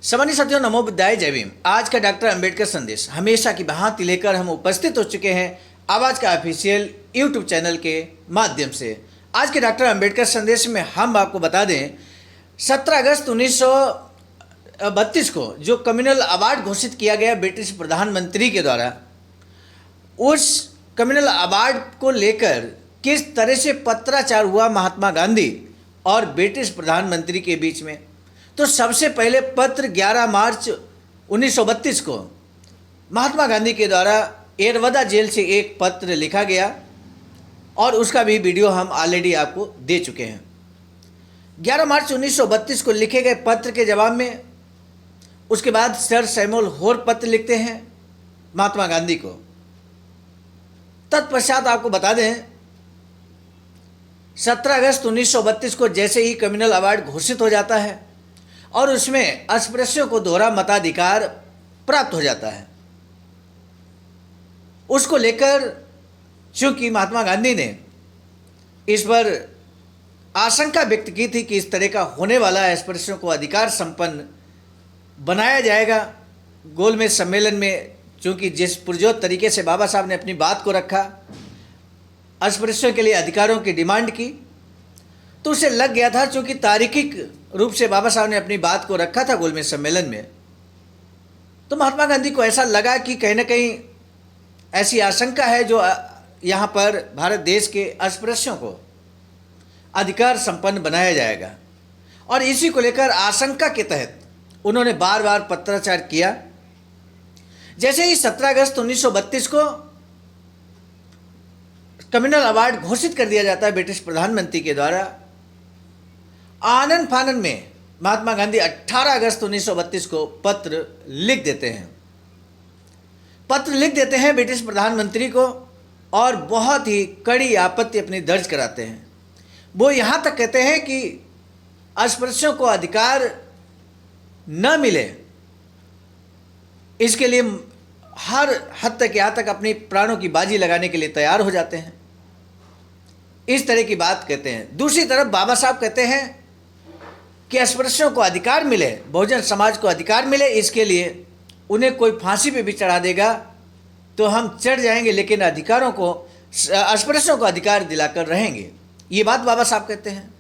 सामान्य साथियों, नमो बुद्धाय, जय भीम। आज का डॉक्टर अंबेडकर संदेश हमेशा की भांति लेकर हम उपस्थित हो चुके हैं आवाज का ऑफिशियल यूट्यूब चैनल के माध्यम से। आज के डॉक्टर अंबेडकर संदेश में हम आपको बता दें 17 अगस्त 1932 को जो कम्युनल अवार्ड घोषित किया गया ब्रिटिश प्रधानमंत्री के द्वारा, उस कम्युनल अवार्ड को लेकर किस तरह से पत्राचार हुआ महात्मा गांधी और ब्रिटिश प्रधानमंत्री के बीच में। तो सबसे पहले पत्र 11 मार्च 1932 को महात्मा गांधी के द्वारा एरवदा जेल से एक पत्र लिखा गया और उसका भी वीडियो हम ऑलरेडी आपको दे चुके हैं। 11 मार्च 1932 को लिखे गए पत्र के जवाब में उसके बाद सर सैमुअल होर पत्र लिखते हैं महात्मा गांधी को। तत्पश्चात आपको बता दें 17 अगस्त 1932 को जैसे ही कम्युनल अवार्ड घोषित हो जाता है और उसमें अस्पृश्यों को दोहरा मताधिकार प्राप्त हो जाता है, उसको लेकर चूंकि महात्मा गांधी ने इस पर आशंका व्यक्त की थी कि इस तरह का होने वाला अस्पृश्यों को अधिकार संपन्न बनाया जाएगा गोलमेज सम्मेलन में, चूंकि जिस पुरजोर तरीके से बाबा साहब ने अपनी बात को रखा, अस्पृश्यों के लिए अधिकारों की डिमांड की, तो उसे लग गया था चूंकि तार्किक रूप से बाबा साहब ने अपनी बात को रखा था गोलमेज सम्मेलन में, तो महात्मा गांधी को ऐसा लगा कि कहीं ना कहीं ऐसी आशंका है जो यहाँ पर भारत देश के अस्पृश्यों को अधिकार संपन्न बनाया जाएगा। और इसी को लेकर आशंका के तहत उन्होंने बार बार पत्राचार किया। जैसे ही 17 अगस्त 1932 को कम्युनल अवार्ड घोषित कर दिया जाता है ब्रिटिश प्रधानमंत्री के द्वारा, आनन फानन में महात्मा गांधी 18 अगस्त 1932 को पत्र लिख देते हैं ब्रिटिश प्रधानमंत्री को और बहुत ही कड़ी आपत्ति अपनी दर्ज कराते हैं। वो यहाँ तक कहते हैं कि अस्पृश्यों को अधिकार न मिले इसके लिए हर हद तक यहाँ तक अपनी प्राणों की बाजी लगाने के लिए तैयार हो जाते हैं, इस तरह की बात कहते हैं। दूसरी तरफ बाबा साहब कहते हैं कि अस्पृश्यों को अधिकार मिले, बहुजन समाज को अधिकार मिले, इसके लिए उन्हें कोई फांसी पे भी चढ़ा देगा तो हम चढ़ जाएंगे, लेकिन अधिकारों को, अस्पृश्यों को अधिकार दिलाकर रहेंगे। ये बात बाबा साहब कहते हैं।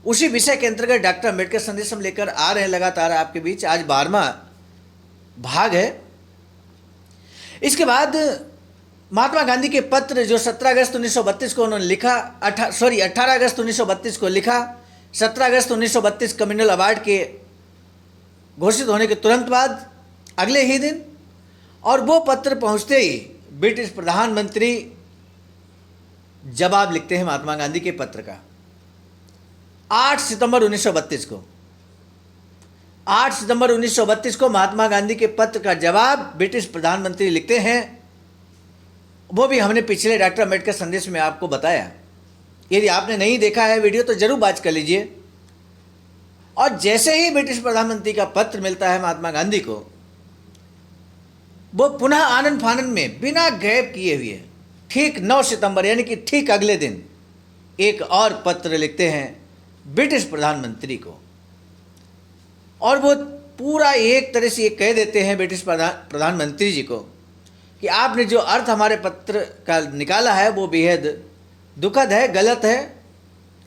उसी विषय के अंतर्गत डॉक्टर अंबेडकर संदेश हम लेकर आ रहे हैं लगातार आपके बीच। आज 12वां भाग है। इसके बाद महात्मा गांधी के पत्र जो 17 अगस्त 1932 को उन्होंने लिखा, 18 अगस्त 1932 को लिखा, 17 अगस्त 1932 कम्युनल अवार्ड के घोषित होने के तुरंत बाद अगले ही दिन, और वो पत्र पहुंचते ही ब्रिटिश प्रधानमंत्री जवाब लिखते हैं महात्मा गांधी के पत्र का। 8 सितंबर 1932 को महात्मा गांधी के पत्र का जवाब ब्रिटिश प्रधानमंत्री लिखते हैं। वो भी हमने पिछले डॉक्टर अंबेडकर संदेश में आपको बताया। यदि आपने नहीं देखा है वीडियो तो जरूर वॉच कर लीजिए। और जैसे ही ब्रिटिश प्रधानमंत्री का पत्र मिलता है महात्मा गांधी को, वो पुनः आनन फानन में बिना गैप किए हुए ठीक 9 सितंबर यानी कि ठीक अगले दिन एक और पत्र लिखते हैं ब्रिटिश प्रधानमंत्री को। और वो पूरा एक तरह से ये कह देते हैं ब्रिटिश प्रधानमंत्री जी को कि आपने जो अर्थ हमारे पत्र का निकाला है वो बेहद दुखद है, गलत है,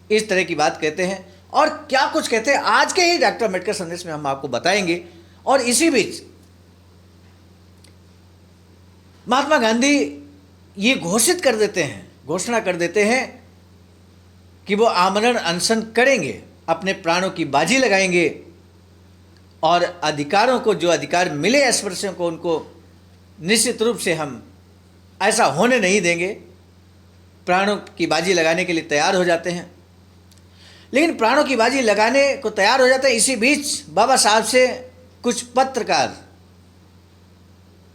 इस तरह की बात कहते हैं। और क्या कुछ कहते हैं आज के ही डॉक्टर अंबेडकर संदेश में हम आपको बताएंगे। और इसी बीच महात्मा गांधी ये घोषणा कर देते हैं कि वो आमरण अनशन करेंगे, अपने प्राणों की बाजी लगाएंगे और अधिकारों को, जो अधिकार मिले अस्पृश्यों को, उनको निश्चित रूप से हम ऐसा होने नहीं देंगे। प्राणों की बाजी लगाने के लिए तैयार हो जाते हैं। लेकिन प्राणों की बाजी लगाने को तैयार हो जाते हैं। इसी बीच बाबा साहब से कुछ पत्रकार,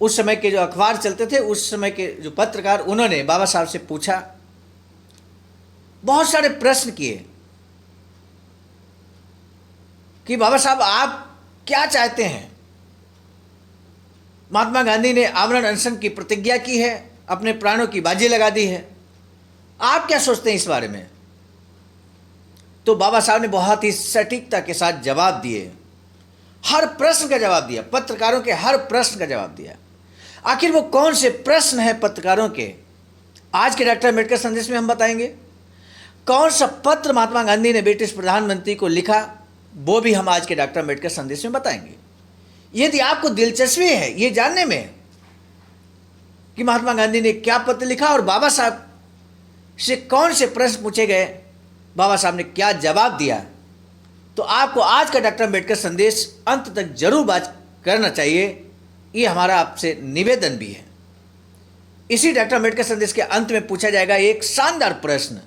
उस समय के जो अखबार चलते थे, उस समय के जो पत्रकार, उन्होंने बाबा साहब से पूछा, बहुत सारे प्रश्न किए कि बाबा साहब आप क्या चाहते हैं। महात्मा गांधी ने आमरण अनशन की प्रतिज्ञा की है, अपने प्राणों की बाजी लगा दी है, आप क्या सोचते हैं इस बारे में। तो बाबा साहब ने बहुत ही सटीकता के साथ जवाब दिए हर प्रश्न का जवाब दिया, पत्रकारों के हर प्रश्न का जवाब दिया। आखिर वो कौन से प्रश्न हैं पत्रकारों के, आज के डॉक्टर अम्बेडकर संदेश में हम बताएंगे। कौन सा पत्र महात्मा गांधी ने ब्रिटिश प्रधानमंत्री को लिखा, वो भी हम आज के डॉक्टर अम्बेडकर संदेश में बताएंगे। यदि आपको दिलचस्पी है ये जानने में कि महात्मा गांधी ने क्या पत्र लिखा और बाबा साहब से कौन से प्रश्न पूछे गए, बाबा साहब ने क्या जवाब दिया, तो आपको आज का डॉक्टर अम्बेडकर संदेश अंत तक जरूर बात करना चाहिए। ये हमारा आपसे निवेदन भी है। इसी डॉक्टर अम्बेडकर संदेश के अंत में पूछा जाएगा एक शानदार प्रश्न,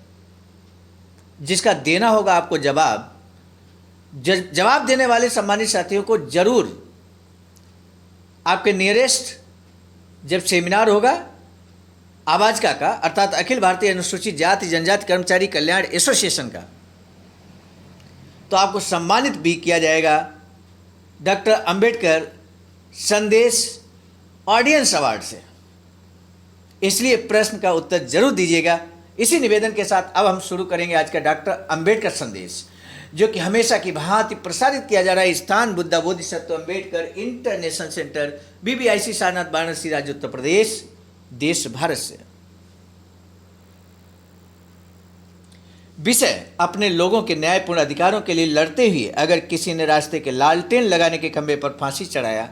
जिसका देना होगा आपको जवाब। जवाब देने वाले सम्मानित साथियों को जरूर आपके नियरेस्ट जब सेमिनार होगा आवाज का अर्थात अखिल भारतीय अनुसूचित जाति जनजाति कर्मचारी कल्याण एसोसिएशन का, तो आपको सम्मानित भी किया जाएगा डॉक्टर अंबेडकर संदेश ऑडियंस अवार्ड से। इसलिए प्रश्न का उत्तर जरूर दीजिएगा। इसी निवेदन के साथ अब हम शुरू करेंगे आज का डॉक्टर अंबेडकर संदेश, जो कि हमेशा की भांति प्रसारित किया जा रहा है स्थान Buddha Bodhisattva Ambedkar international centre, BBIC Sarnath, Varanasi, राज्य उत्तर प्रदेश, देश भारत से। विषय, अपने लोगों के न्यायपूर्ण अधिकारों के लिए लड़ते हुए अगर किसी ने रास्ते के लालटेन लगाने के खंभे पर फांसी चढ़ाया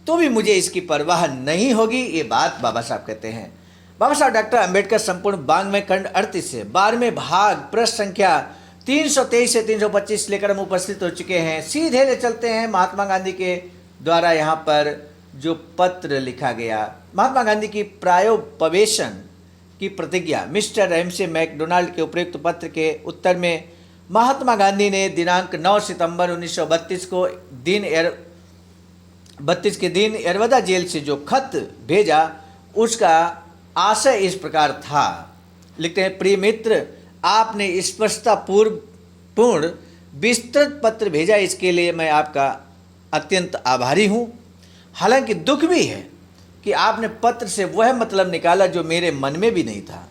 तो भी मुझे इसकी परवाह नहीं होगी। ये बात बाबा साहब कहते हैं। बाबा साहब डॉक्टर अंबेडकर संपूर्ण वाङ्मय खंड 38 से 12वें भाग प्रश्न संख्या 323 से 325 लेकर हम उपस्थित हो चुके हैं। सीधे ले चलते हैं महात्मा गांधी के द्वारा यहाँ पर जो पत्र लिखा गया, महात्मा गांधी की प्रायोपवेशन की प्रतिज्ञा, मिस्टर एमसी मैकडोनाल्ड के उपयुक्त पत्र के उत्तर में महात्मा गांधी ने दिनांक 9 सितंबर 1932 को दिन यरवदा जेल से जो खत भेजा, उसका आशय इस प्रकार था। लिखते हैं, प्रिय मित्र, आपने स्पष्टता पूर्ण विस्तृत पत्र भेजा, इसके लिए मैं आपका अत्यंत आभारी हूँ। हालांकि दुख भी है कि आपने पत्र से वह मतलब निकाला जो मेरे मन में भी नहीं था।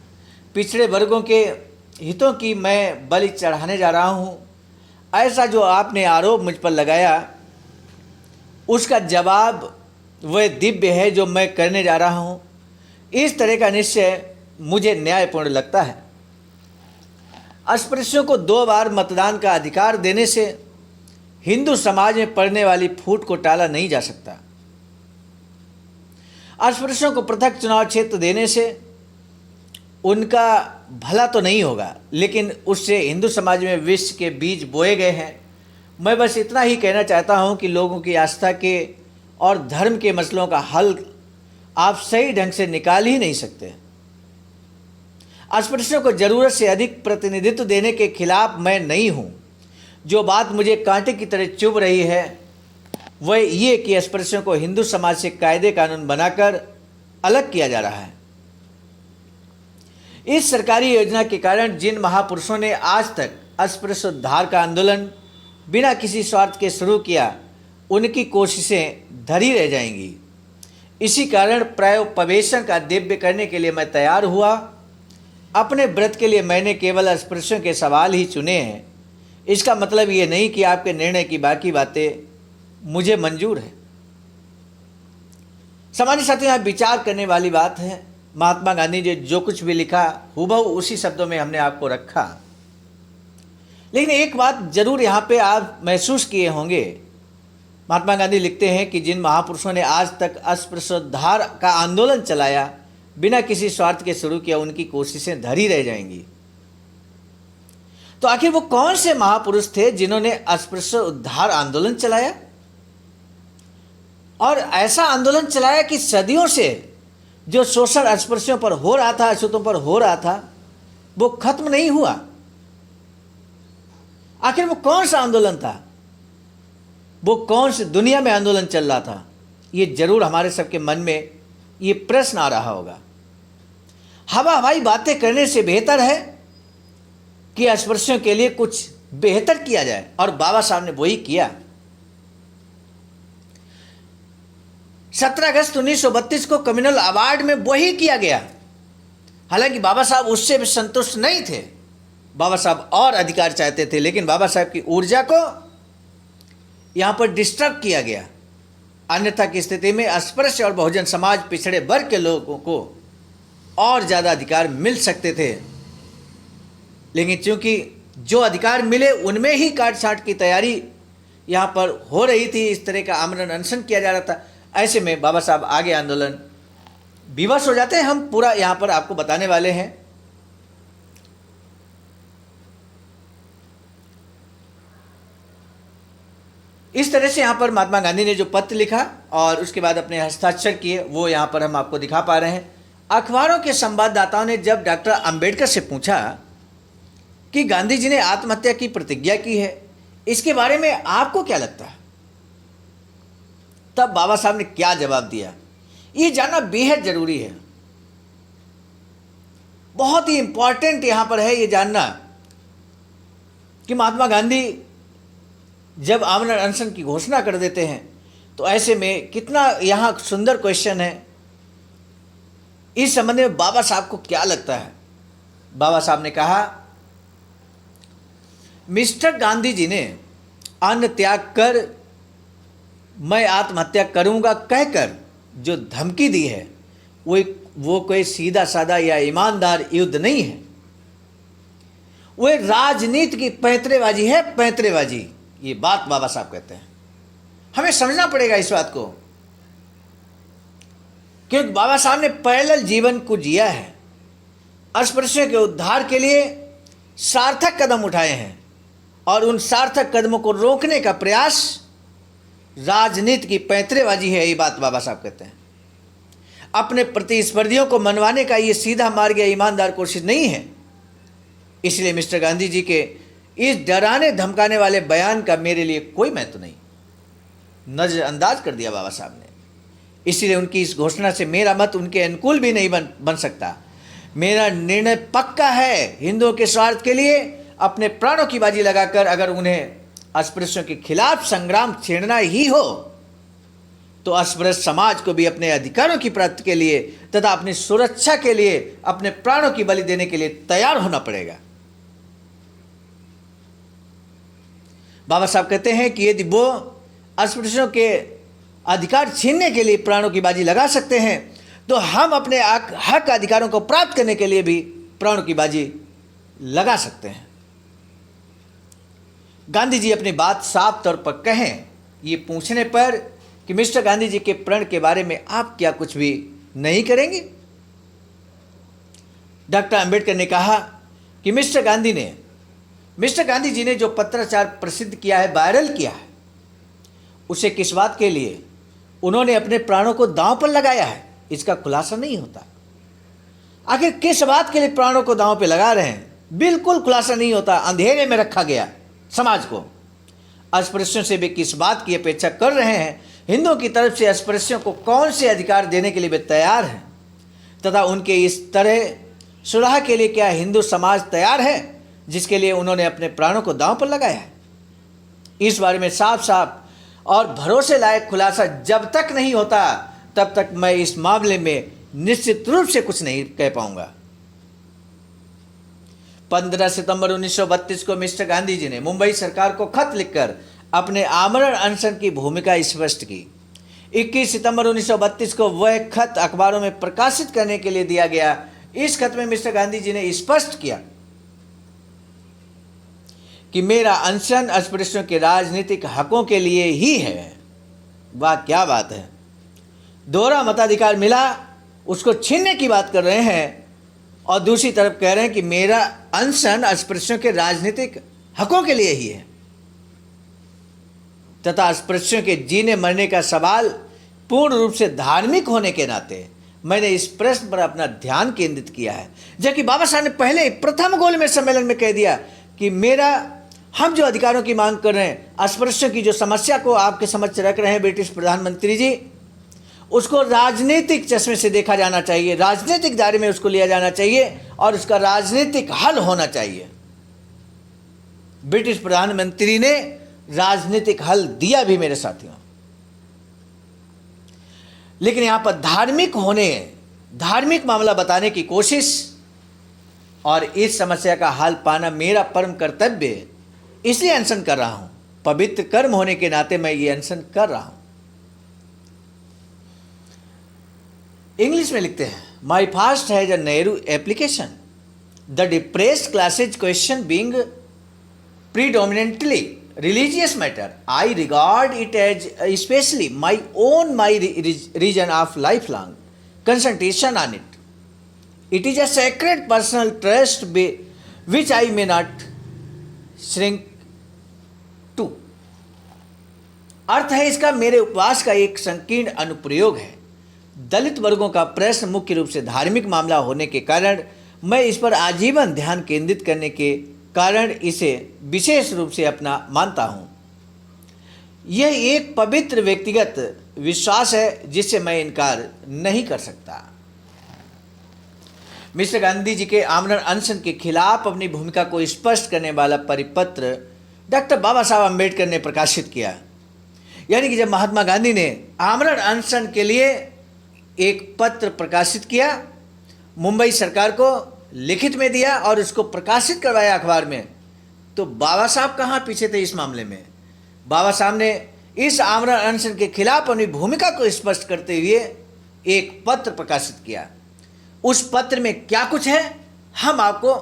पिछड़े वर्गों के हितों की मैं बलि चढ़ाने जा रहा हूँ। ऐसा जो आपने आरोप मुझ पर लगाया, उसका जवाब वह दिव्य है जो मैं करने जा रहा हूँ। इस तरह का निश्चय मुझे न्यायपूर्ण लगता है। अस्पृश्यों को 2 बार मतदान का अधिकार देने से हिंदू समाज में पड़ने वाली फूट को टाला नहीं जा सकता। अस्पृश्यों को पृथक चुनाव क्षेत्र देने से उनका भला तो नहीं होगा, लेकिन उससे हिंदू समाज में विष के बीज बोए गए हैं। मैं बस इतना ही कहना चाहता हूं कि लोगों की आस्था के और धर्म के मसलों का हल आप सही ढंग से निकाल ही नहीं सकते। अस्पृश्यों को जरूरत से अधिक प्रतिनिधित्व देने के खिलाफ मैं नहीं हूं। जो बात मुझे कांटे की तरह चुभ रही है वह ये कि अस्पृश्यों को हिंदू समाज से कायदे कानून बनाकर अलग किया जा रहा है। इस सरकारी योजना के कारण जिन महापुरुषों ने आज तक अस्पृश्य उद्धार का आंदोलन बिना किसी स्वार्थ के शुरू किया, उनकी कोशिशें धरी रह जाएंगी। इसी कारण प्रायोपवेशन का दिव्य करने के लिए मैं तैयार हुआ। अपने व्रत के लिए मैंने केवल अस्पृश्यों के सवाल ही चुने हैं। इसका मतलब ये नहीं कि आपके निर्णय की बाकी बातें मुझे मंजूर है। सामान्य साथियों, यहाँ विचार करने वाली बात है। महात्मा गांधी ने जो कुछ भी लिखा हूबहू उसी शब्दों में हमने आपको रखा। लेकिन एक बात जरूर यहाँ पे आप महसूस किए होंगे। महात्मा गांधी लिखते हैं कि जिन महापुरुषों ने आज तक अस्पृश्योद्धार का आंदोलन चलाया, बिना किसी स्वार्थ के शुरू किया, उनकी कोशिशें धरी रह जाएंगी। तो आखिर वो कौन से महापुरुष थे जिन्होंने अस्पृश्य उद्धार आंदोलन चलाया, और ऐसा आंदोलन चलाया कि सदियों से जो शोषण अस्पृश्यों पर हो रहा था, अछूतों पर हो रहा था, वो खत्म नहीं हुआ। आखिर वो कौन सा आंदोलन था, वो कौन सी दुनिया में आंदोलन चल रहा था? ये जरूर हमारे सबके मन में ये प्रश्न आ रहा होगा। हवा हवाई बातें करने से बेहतर है कि अस्पृश्यों के लिए कुछ बेहतर किया जाए, और बाबा साहब ने वही किया। 17 अगस्त 1932 को कम्युनल अवार्ड में वही किया गया। हालांकि बाबा साहब उससे भी संतुष्ट नहीं थे, बाबा साहब और अधिकार चाहते थे, लेकिन बाबा साहब की ऊर्जा को यहाँ पर डिस्टर्ब किया गया। अन्यथा की स्थिति में अस्पृश्य और बहुजन समाज पिछड़े वर्ग के लोगों को और ज़्यादा अधिकार मिल सकते थे, लेकिन चूंकि जो अधिकार मिले उनमें ही काट छांट की तैयारी यहाँ पर हो रही थी, इस तरह का आमरण अनशन किया जा रहा था। ऐसे में बाबा साहब आगे आंदोलन विवश हो जाते हैं। हम पूरा यहाँ पर आपको बताने वाले हैं। इस तरह से यहाँ पर महात्मा गांधी ने जो पत्र लिखा और उसके बाद अपने हस्ताक्षर किए, वो यहाँ पर हम आपको दिखा पा रहे हैं। अखबारों के संवाददाताओं ने जब डॉक्टर अंबेडकर से पूछा कि गांधी जी ने आत्महत्या की प्रतिज्ञा की है, इसके बारे में आपको क्या लगता है, तब बाबा साहब ने क्या जवाब दिया, ये जानना बेहद जरूरी है। बहुत ही इंपॉर्टेंट यहां पर है ये जानना कि महात्मा गांधी जब आमरण अनशन की घोषणा कर देते हैं तो ऐसे में कितना यहां सुंदर क्वेश्चन है। इस संबंध में बाबा साहब को क्या लगता है। बाबा साहब ने कहा, मिस्टर गांधी जी ने अन्न त्याग कर मैं आत्महत्या करूंगा कहकर जो धमकी दी है वो कोई सीधा साधा या ईमानदार युद्ध नहीं है, वो राजनीति की पैंतरेबाजी है, पैंतरेबाजी। ये बात बाबा साहब कहते हैं। हमें समझना पड़ेगा इस बात को, क्योंकि बाबा साहब ने पैरेलल जीवन को जिया है, अस्पृश्यों के उद्धार के लिए सार्थक कदम उठाए हैं और उन सार्थक कदमों को रोकने का प्रयास राजनीति की पैंतरेबाजी है। ये बात बाबा साहब कहते हैं। अपने प्रतिस्पर्धियों को मनवाने का ये सीधा मार्ग या ईमानदार कोशिश नहीं है। इसलिए मिस्टर गांधी जी के इस डराने धमकाने वाले बयान का मेरे लिए कोई महत्व नहीं, नजरअंदाज कर दिया बाबा साहब ने। इसलिए उनकी इस घोषणा से मेरा मत उनके अनुकूल भी नहीं बन सकता। मेरा निर्णय पक्का है, हिंदुओं के स्वार्थ के लिए अपने प्राणों की बाजी लगाकर अगर उन्हें अस्पृश्यों के खिलाफ संग्राम छेड़ना ही हो तो अस्पृश्य समाज को भी अपने अधिकारों की प्राप्ति के लिए तथा अपनी सुरक्षा के लिए अपने प्राणों की बलि देने के लिए तैयार होना पड़ेगा। बाबा साहब कहते हैं कि यदि वो अस्पृश्यों के अधिकार छीनने के लिए प्राणों की बाजी लगा सकते हैं तो हम अपने हक अधिकारों को प्राप्त करने के लिए भी प्राणों की बाजी लगा सकते हैं। गांधी जी अपनी बात साफ तौर पर कहें, ये पूछने पर कि मिस्टर गांधी जी के प्रण के बारे में आप क्या कुछ भी नहीं करेंगे। डॉक्टर अंबेडकर ने कहा कि मिस्टर गांधी जी ने जो पत्राचार प्रसिद्ध किया है, वायरल किया है, उसे किस बात के लिए उन्होंने अपने प्राणों को दांव पर लगाया है, इसका खुलासा नहीं होता। आखिर किस बात के लिए प्राणों को दांव पर लगा रहे हैं, बिल्कुल खुलासा नहीं होता। अंधेरे में रखा गया समाज को। अस्पृश्यों से भी किस बात की अपेक्षा कर रहे हैं, हिंदुओं की तरफ से अस्पृश्यों को कौन से अधिकार देने के लिए वे तैयार हैं, तथा उनके इस तरह सुलह के लिए क्या हिंदू समाज तैयार है जिसके लिए उन्होंने अपने प्राणों को दांव पर लगाया है। इस बारे में साफ साफ और भरोसे लायक खुलासा जब तक नहीं होता तब तक मैं इस मामले में निश्चित रूप से कुछ नहीं कह पाऊंगा। 15 सितंबर 1932 को मिस्टर गांधी जी ने मुंबई सरकार को खत लिखकर अपने आमरण अनशन की भूमिका स्पष्ट की। 21 सितंबर 1932 को वह खत अखबारों में प्रकाशित करने के लिए दिया गया। इस खत में मिस्टर गांधी जी ने स्पष्ट किया कि मेरा अनशन अस्पृश्यों के राजनीतिक हकों के लिए ही है। वाह क्या बात है, दोहरा मताधिकार मिला उसको छीनने की बात कर रहे हैं और दूसरी तरफ कह रहे हैं कि मेरा अनशन अस्पृश्यों के राजनीतिक हकों के लिए ही है तथा अस्पृश्यों के जीने मरने का सवाल पूर्ण रूप से धार्मिक होने के नाते मैंने इस प्रश्न पर अपना ध्यान केंद्रित किया है। जबकि बाबा साहब ने पहले प्रथम गोलमेज सम्मेलन में कह दिया कि हम जो अधिकारों की मांग कर रहे हैं, अस्पृश्यों की जो समस्या को आपके समक्ष रख रहे हैं ब्रिटिश प्रधानमंत्री जी, उसको राजनीतिक चश्मे से देखा जाना चाहिए, राजनीतिक दायरे में उसको लिया जाना चाहिए और उसका राजनीतिक हल होना चाहिए। ब्रिटिश प्रधानमंत्री ने राजनीतिक हल दिया भी मेरे साथियों, लेकिन यहां पर धार्मिक मामला बताने की कोशिश और इस समस्या का हल पाना मेरा परम कर्तव्य है, इसलिए अनशन कर रहा हूं। पवित्र कर्म होने के नाते मैं ये अनशन कर रहा हूं। इंग्लिश में लिखते हैं, माई fast has a Nehru application, the depressed classes question being predominantly religious matter, I regard it as especially my region of lifelong concentration on it. It is a sacred personal trust which I may not shrink to. अर्थ है इसका, मेरे उपवास का एक संकीर्ण अनुप्रयोग है। दलित वर्गों का प्रश्न मुख्य रूप से धार्मिक मामला होने के कारण मैं इस पर आजीवन ध्यान केंद्रित करने के कारण इसे विशेष रूप से अपना मानता हूं। यह एक पवित्र व्यक्तिगत विश्वास है जिससे मैं इनकार नहीं कर सकता। मिस्टर गांधी जी के आमरण अनशन के खिलाफ अपनी भूमिका को स्पष्ट करने वाला परिपत्र डॉक्टर बाबा साहब अम्बेडकर ने प्रकाशित किया। यानी कि जब महात्मा गांधी ने आमरण अनशन के लिए एक पत्र प्रकाशित किया, मुंबई सरकार को लिखित में दिया और उसको प्रकाशित करवाया अखबार में, तो बाबा साहब कहाँ पीछे थे इस मामले में। बाबा साहब ने इस आमरण अनशन के खिलाफ अपनी भूमिका को स्पष्ट करते हुए एक पत्र प्रकाशित किया। उस पत्र में क्या कुछ है हम आपको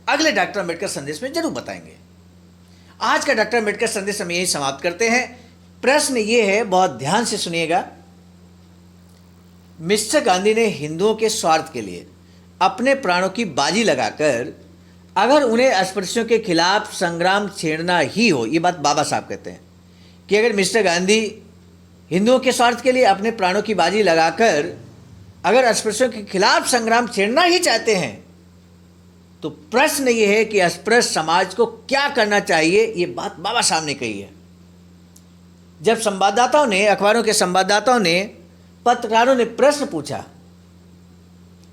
अगले डॉक्टर अम्बेडकर संदेश में जरूर बताएंगे। आज का डॉक्टर अम्बेडकर संदेश हम यही समाप्त करते हैं। प्रश्न ये है, बहुत ध्यान से सुनिएगा, मिस्टर गांधी ने हिंदुओं के स्वार्थ के लिए अपने प्राणों की बाजी लगाकर अगर उन्हें अस्पृश्यों के खिलाफ संग्राम छेड़ना ही हो, ये बात बाबा साहब कहते हैं कि अगर मिस्टर गांधी हिंदुओं के स्वार्थ के लिए अपने प्राणों की बाजी लगाकर अगर अस्पृश्यों के खिलाफ संग्राम छेड़ना ही चाहते हैं, तो प्रश्न ये है कि अस्पृश्य समाज को क्या करना चाहिए। ये बात बाबा साहब ने कही है। जब संवाददाताओं ने, अखबारों के संवाददाताओं ने, पत्रकारों ने प्रश्न पूछा,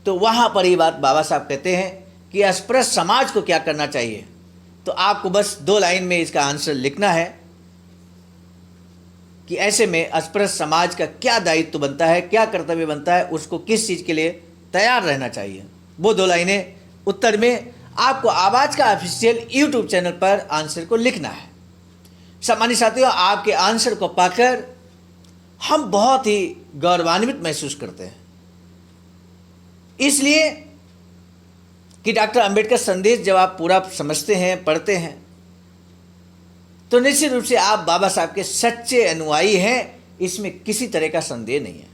तो वहां पर ये बात बाबा साहब कहते हैं कि अस्पृश्य समाज को क्या करना चाहिए। तो आपको बस 2 लाइन में इसका आंसर लिखना है कि ऐसे में अस्पृश्य समाज का क्या दायित्व बनता है, क्या कर्तव्य बनता है, उसको किस चीज़ के लिए तैयार रहना चाहिए। वो 2 लाइनें उत्तर में आपको आवाज़ का ऑफिशियल यूट्यूब चैनल पर आंसर को लिखना है। सम्मानित साथियों, आपके आंसर को पाकर हम बहुत ही गौरवान्वित महसूस करते हैं, इसलिए कि डॉक्टर अंबेडकर संदेश जब आप पूरा समझते हैं, पढ़ते हैं, तो निश्चित रूप से आप बाबा साहब के सच्चे अनुयायी हैं, इसमें किसी तरह का संदेह नहीं है।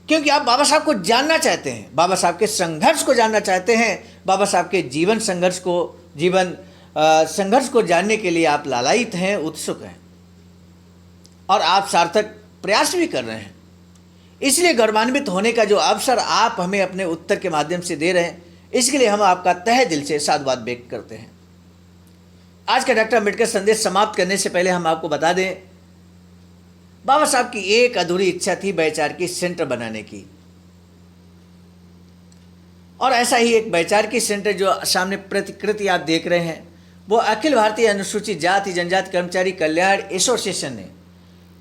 क्योंकि आप बाबा साहब को जानना चाहते हैं, बाबा साहब के संघर्ष को जानना चाहते हैं, बाबा साहब के जीवन संघर्ष को जानने के लिए आप लालायित हैं, उत्सुक हैं, और आप सार्थक प्रयास भी कर रहे हैं। इसलिए गौरवान्वित होने का जो अवसर आप हमें अपने उत्तर के माध्यम से दे रहे हैं, इसके लिए हम आपका तहे दिल से साधुवाद व्यक्त करते हैं। आज का डॉक्टर अम्बेडकर संदेश समाप्त करने से पहले हम आपको बता दें, बाबा साहब की एक अधूरी इच्छा थी वैचारिकी सेंटर बनाने की, और ऐसा ही एक वैचारिकी सेंटर जो सामने प्रतिकृति आप देख रहे हैं, वो अखिल भारतीय अनुसूचित जाति जनजाति कर्मचारी कल्याण एसोसिएशन ने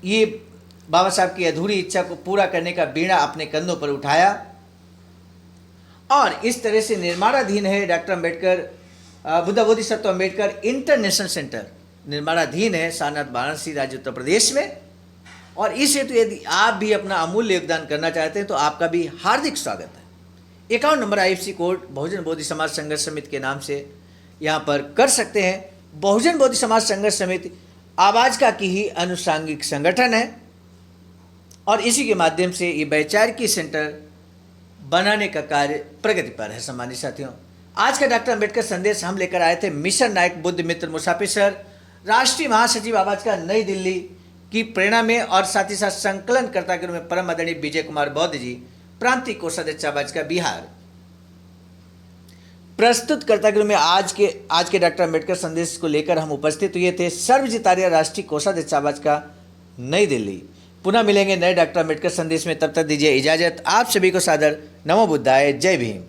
ये बाबा साहब की अधूरी इच्छा को पूरा करने का बीड़ा अपने कंधों पर उठाया, और इस तरह से निर्माणाधीन है doctor Ambedkar Buddha Bodhisattva Ambedkar international centre निर्माणाधीन है सारनाथ वाराणसी राज्य उत्तर प्रदेश में। और इस हेतु यदि आप भी अपना अमूल्य योगदान करना चाहते हैं तो आपका भी हार्दिक स्वागत है। अकाउंट नंबर IFC कोड बहुजन बोधि समाज संघर्ष समिति के नाम से यहाँ पर कर सकते हैं। बहुजन बोधि समाज संघर्ष समिति आवाज का की ही अनुषांगिक संगठन है, और इसी के माध्यम से ये वैचारिकी सेंटर बनाने का कार्य प्रगति पर है। सम्मानित साथियों, आज का डॉक्टर अम्बेडकर संदेश हम लेकर आए थे मिशन नायक बुद्ध मित्र मुसाफिर सर, राष्ट्रीय महासचिव आवाज का नई दिल्ली की प्रेरणा में, और साथ ही साथ संकलनकर्ता के रूप में परम आदरणीय विजय कुमार बौद्ध जी, प्रांतीय कोषाध्यक्ष आवाज का बिहार। प्रस्तुतकर्ता के रूप में आज के डॉक्टर अम्बेडकर संदेश को लेकर हम उपस्थित हुए थे सर्वजित आर्य, राष्ट्रीय कोषाध्यक्ष आवाज का नई दिल्ली। पुनः मिलेंगे नए डॉक्टर अम्बेडकर संदेश में, तब तक दीजिए इजाजत। आप सभी को सादर नमो बुद्धाय, जय भीम।